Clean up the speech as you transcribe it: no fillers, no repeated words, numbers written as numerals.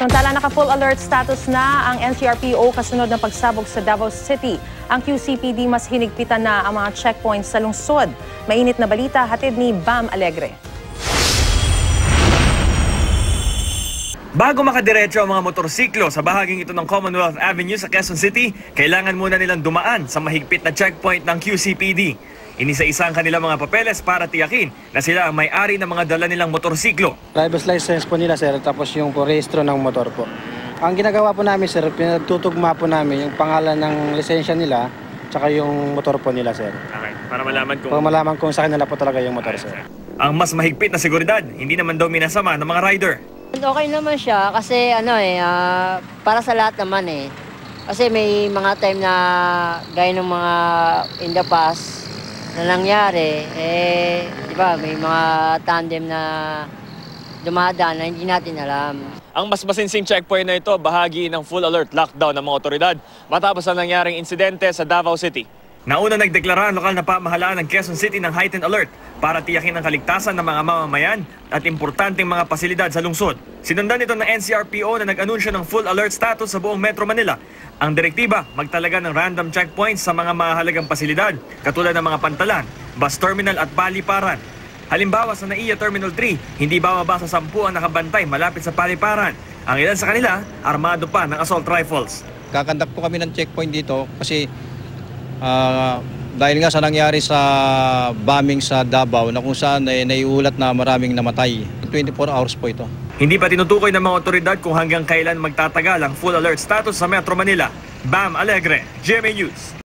Samantala, naka-full alert status na ang NCRPO kasunod ng pagsabog sa Davao City. Ang QCPD mas hinigpitan na ang mga checkpoints sa lungsod. Mainit na balita, hatid ni Bam Alegre. Bago makadiretso ang mga motorsiklo sa bahaging ito ng Commonwealth Avenue sa Quezon City, kailangan muna nilang dumaan sa mahigpit na checkpoint ng QCPD. Inisa-isa ang kanilang mga papeles para tiyakin na sila ang may-ari ng mga dala nilang motorsiklo. Driver's license po nila, sir, tapos yung po rehistro ng motor po. Ang ginagawa po namin, sir, pinagtutugma po namin yung pangalan ng lisensya nila tsaka yung motor po nila, sir. Okay, para malaman kung sa kanila po talaga yung motor, sir. Ang mas mahigpit na seguridad, hindi naman daw minasama ng mga rider. Okay naman siya kasi para sa lahat naman eh. Kasi may mga time na gaya ng mga in the past na nangyari, di ba, may mga tandem na dumadaan na hindi natin alam. Ang mas masinsing checkpoint na ito, bahagi ng full alert lockdown ng mga otoridad matapos ang nangyaring insidente sa Davao City. Nauna nagdeklara ang lokal na pamahalaan ng Quezon City ng heightened alert para tiyakin ang kaligtasan ng mga mamamayan at importanteng mga pasilidad sa lungsod. Sinundan ito ng NCRPO na nag-anunsyo ng full alert status sa buong Metro Manila. Ang direktiba, magtalaga ng random checkpoints sa mga mahalagang pasilidad katulad ng mga pantalan, bus terminal at paliparan. Halimbawa sa NAIA Terminal 3, hindi bababa sa 10 ang nakabantay malapit sa paliparan. Ang ilan sa kanila, armado pa ng assault rifles. Kakandak po kami ng checkpoint dito kasi dahil nga sa nangyari sa bombing sa Davao na kung saan naiulat na maraming namatay. 24 hours po ito. Hindi pa tinutukoy ng mga otoridad kung hanggang kailan magtatagal ang full alert status sa Metro Manila. Bam Alegre, GMA News.